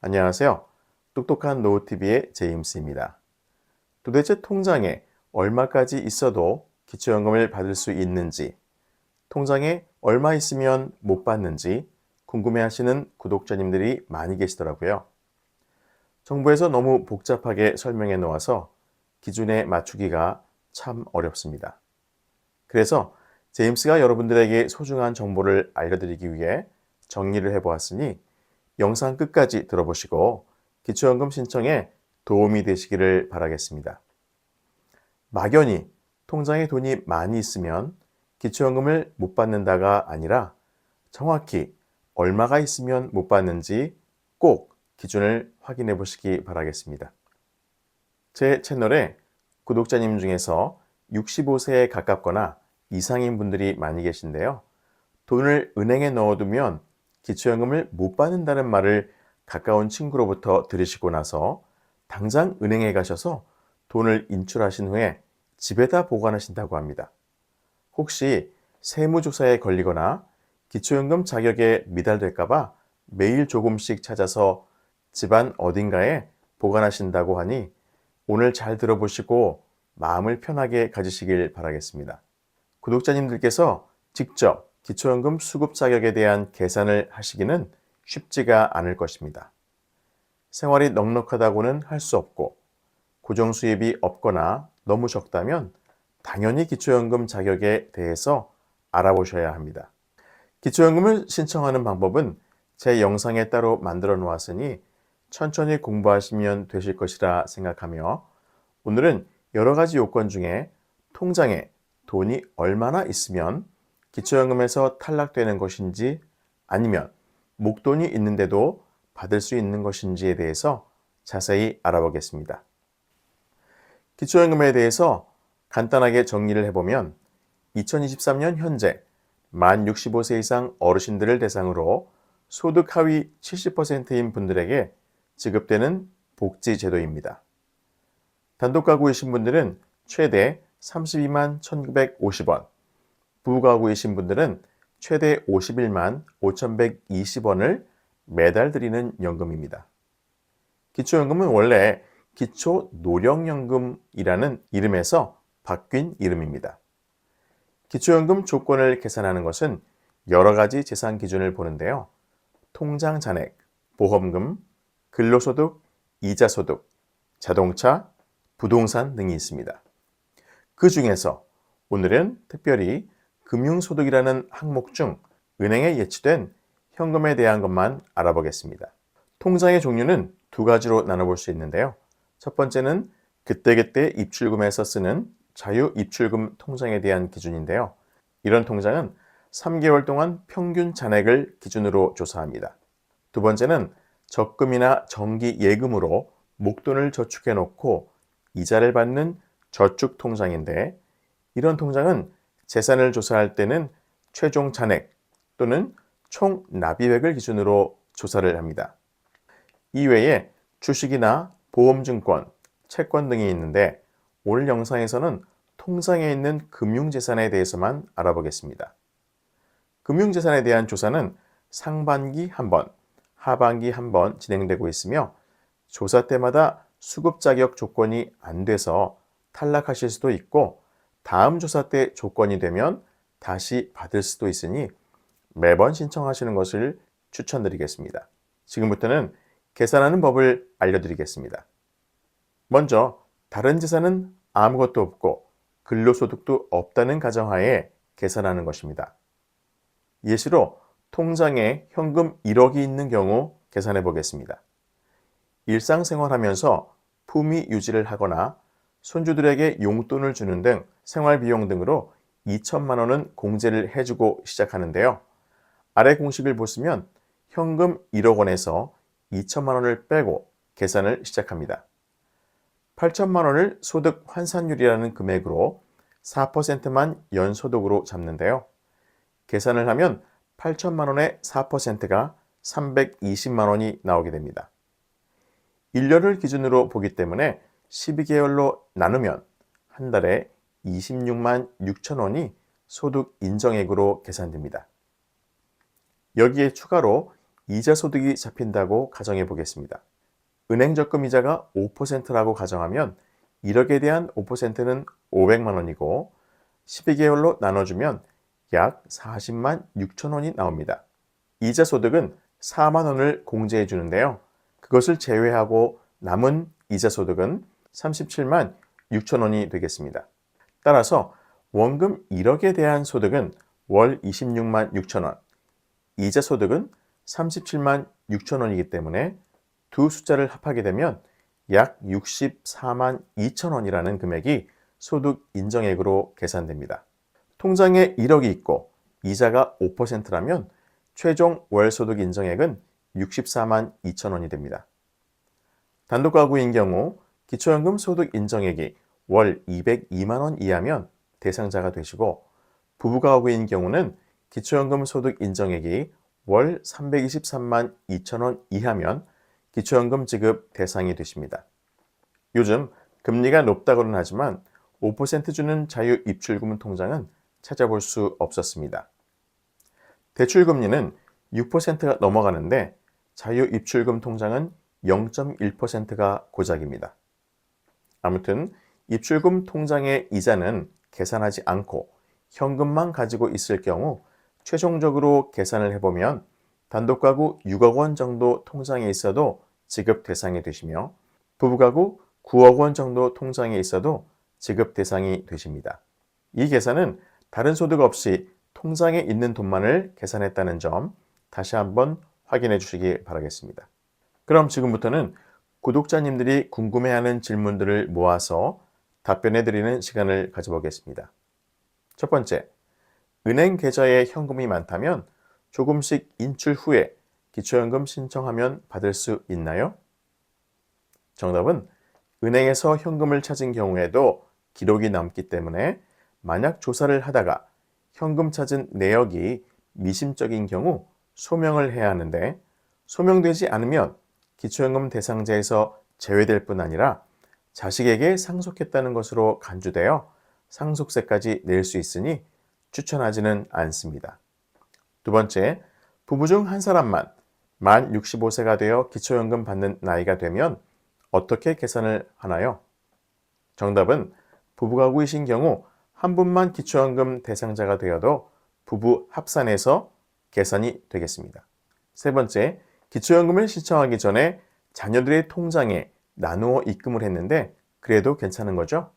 안녕하세요. 똑똑한 노후TV의 제임스입니다. 도대체 통장에 얼마까지 있어도 기초연금을 받을 수 있는지, 통장에 얼마 있으면 못 받는지 궁금해하시는 구독자님들이 많이 계시더라고요. 정부에서 너무 복잡하게 설명해 놓아서 기준에 맞추기가 참 어렵습니다. 그래서 제임스가 여러분들에게 소중한 정보를 알려드리기 위해 정리를 해보았으니 영상 끝까지 들어보시고 기초연금 신청에 도움이 되시기를 바라겠습니다. 막연히 통장에 돈이 많이 있으면 기초연금을 못 받는다가 아니라 정확히 얼마가 있으면 못 받는지 꼭 기준을 확인해 보시기 바라겠습니다. 제 채널에 구독자님 중에서 65세에 가깝거나 이상인 분들이 많이 계신데요. 돈을 은행에 넣어두면 기초연금을 못 받는다는 말을 가까운 친구로부터 들으시고 나서 당장 은행에 가셔서 돈을 인출하신 후에 집에다 보관하신다고 합니다. 혹시 세무조사에 걸리거나 기초연금 자격에 미달될까봐 매일 조금씩 찾아서 집안 어딘가에 보관하신다고 하니 오늘 잘 들어보시고 마음을 편하게 가지시길 바라겠습니다. 구독자님들께서 직접 기초연금 수급 자격에 대한 계산을 하시기는 쉽지가 않을 것입니다. 생활이 넉넉하다고는 할 수 없고 고정 수입이 없거나 너무 적다면 당연히 기초연금 자격에 대해서 알아보셔야 합니다. 기초연금을 신청하는 방법은 제 영상에 따로 만들어 놓았으니 천천히 공부하시면 되실 것이라 생각하며 오늘은 여러 가지 요건 중에 통장에 돈이 얼마나 있으면 기초연금에서 탈락되는 것인지 아니면 목돈이 있는데도 받을 수 있는 것인지에 대해서 자세히 알아보겠습니다. 기초연금에 대해서 간단하게 정리를 해보면 2023년 현재 만 65세 이상 어르신들을 대상으로 소득 하위 70%인 분들에게 지급되는 복지제도입니다. 단독가구이신 분들은 최대 32만 1,950원, 부가구이신 분들은 최대 51만 5,120원을 매달 드리는 연금입니다. 기초연금은 원래 기초노령연금이라는 이름에서 바뀐 이름입니다. 기초연금 조건을 계산하는 것은 여러 가지 재산 기준을 보는데요. 통장 잔액, 보험금, 근로소득, 이자소득, 자동차, 부동산 등이 있습니다. 그 중에서 오늘은 특별히 금융소득이라는 항목 중 은행에 예치된 현금에 대한 것만 알아보겠습니다. 통장의 종류는 두 가지로 나눠볼 수 있는데요. 첫 번째는 그때그때 입출금해서 쓰는 자유입출금 통장에 대한 기준인데요. 이런 통장은 3개월 동안 평균 잔액을 기준으로 조사합니다. 두 번째는 적금이나 정기예금으로 목돈을 저축해 놓고 이자를 받는 저축통장인데 이런 통장은 재산을 조사할 때는 최종 잔액 또는 총 납입액을 기준으로 조사를 합니다. 이외에 주식이나 보험증권, 채권 등이 있는데 오늘 영상에서는 통장에 있는 금융재산에 대해서만 알아보겠습니다. 금융재산에 대한 조사는 상반기 한 번, 하반기 한 번 진행되고 있으며 조사 때마다 수급 자격 조건이 안 돼서 탈락하실 수도 있고 다음 조사 때 조건이 되면 다시 받을 수도 있으니 매번 신청하시는 것을 추천드리겠습니다. 지금부터는 계산하는 법을 알려드리겠습니다. 먼저 다른 재산은 아무것도 없고 근로소득도 없다는 가정하에 계산하는 것입니다. 예시로 통장에 현금 1억이 있는 경우 계산해 보겠습니다. 일상생활하면서 품위 유지를 하거나 손주들에게 용돈을 주는 등 생활비용 등으로 2천만 원은 공제를 해주고 시작하는데요. 아래 공식을 보시면 현금 1억 원에서 2천만 원을 빼고 계산을 시작합니다. 8천만 원을 소득 환산율이라는 금액으로 4%만 연소득으로 잡는데요. 계산을 하면 8천만 원의 4%가 320만 원이 나오게 됩니다. 1년을 기준으로 보기 때문에 12개월로 나누면 한 달에 26만 6천 원이 소득 인정액으로 계산됩니다. 여기에 추가로 이자 소득이 잡힌다고 가정해 보겠습니다. 은행 적금 이자가 5%라고 가정하면 1억에 대한 5%는 500만 원이고 12개월로 나눠주면 약 40만 6천 원이 나옵니다. 이자 소득은 4만 원을 공제해 주는데요. 그것을 제외하고 남은 이자 소득은 37만 6천 원이 되겠습니다. 따라서 원금 1억에 대한 소득은 월 26만 6천 원, 이자 소득은 37만 6천 원이기 때문에 두 숫자를 합하게 되면 약 64만 2천 원이라는 금액이 소득 인정액으로 계산됩니다. 통장에 1억이 있고 이자가 5%라면 최종 월 소득 인정액은 64만 2천 원이 됩니다. 단독가구인 경우 기초연금 소득 인정액이 월 202만 원 이하면 대상자가 되시고 부부가구인 경우는 기초연금 소득 인정액이 월 323만 2천 원 이하면 기초연금 지급 대상이 되십니다. 요즘 금리가 높다고는 하지만 5% 주는 자유입출금 통장은 찾아볼 수 없었습니다. 대출금리는 6%가 넘어가는데 자유입출금 통장은 0.1%가 고작입니다. 아무튼 입출금 통장의 이자는 계산하지 않고 현금만 가지고 있을 경우 최종적으로 계산을 해보면 단독가구 6억 원 정도 통장에 있어도 지급 대상이 되시며 부부가구 9억 원 정도 통장에 있어도 지급 대상이 되십니다. 이 계산은 다른 소득 없이 통장에 있는 돈만을 계산했다는 점 다시 한번 확인해 주시기 바라겠습니다. 그럼 지금부터는 구독자님들이 궁금해하는 질문들을 모아서 답변해 드리는 시간을 가져보겠습니다. 첫 번째, 은행 계좌에 현금이 많다면 조금씩 인출 후에 기초연금 신청하면 받을 수 있나요? 정답은 은행에서 현금을 찾은 경우에도 기록이 남기 때문에 만약 조사를 하다가 현금 찾은 내역이 미심쩍인 경우 소명을 해야 하는데 소명되지 않으면 기초연금 대상자에서 제외될 뿐 아니라 자식에게 상속했다는 것으로 간주되어 상속세까지 낼 수 있으니 추천하지는 않습니다. 두 번째, 부부 중 한 사람만 만 65세가 되어 기초연금 받는 나이가 되면 어떻게 계산을 하나요? 정답은 부부가구이신 경우 한 분만 기초연금 대상자가 되어도 부부 합산해서 계산이 되겠습니다. 세 번째, 기초연금을 신청하기 전에 자녀들의 통장에 나누어 입금을 했는데 그래도 괜찮은 거죠?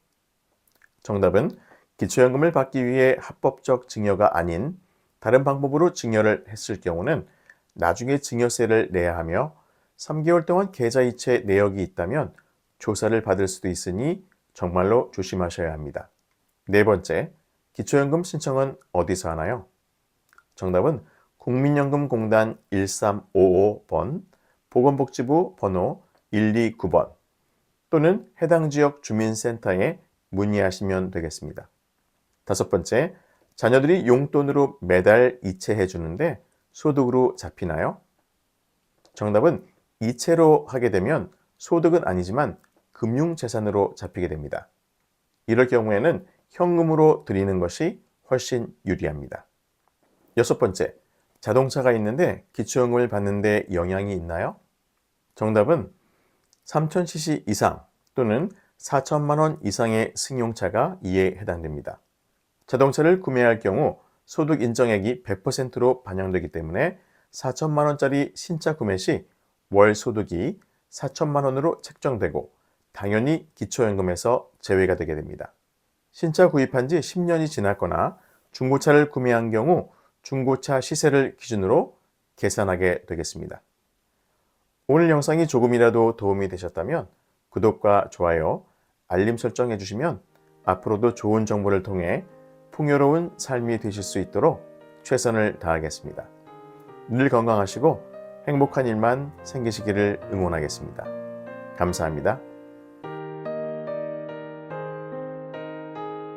정답은 기초연금을 받기 위해 합법적 증여가 아닌 다른 방법으로 증여를 했을 경우는 나중에 증여세를 내야 하며 3개월 동안 계좌이체 내역이 있다면 조사를 받을 수도 있으니 정말로 조심하셔야 합니다. 네 번째, 기초연금 신청은 어디서 하나요? 정답은 국민연금공단 1355번, 보건복지부 번호 129번 또는 해당 지역 주민센터에 문의하시면 되겠습니다. 다섯 번째, 자녀들이 용돈으로 매달 이체해 주는데 소득으로 잡히나요? 정답은 이체로 하게 되면 소득은 아니지만 금융재산으로 잡히게 됩니다. 이럴 경우에는 현금으로 드리는 것이 훨씬 유리합니다. 여섯 번째, 자동차가 있는데 기초연금을 받는데 영향이 있나요? 정답은 3000cc 이상 또는 4천만 원 이상의 승용차가 이에 해당됩니다. 자동차를 구매할 경우 소득 인정액이 100%로 반영되기 때문에 4천만 원짜리 신차 구매 시 월 소득이 4천만 원으로 책정되고 당연히 기초연금에서 제외가 되게 됩니다. 신차 구입한 지 10년이 지났거나 중고차를 구매한 경우 중고차 시세를 기준으로 계산하게 되겠습니다. 오늘 영상이 조금이라도 도움이 되셨다면 구독과 좋아요, 알림 설정해 주시면 앞으로도 좋은 정보를 통해 풍요로운 삶이 되실 수 있도록 최선을 다하겠습니다. 늘 건강하시고 행복한 일만 생기시기를 응원하겠습니다. 감사합니다.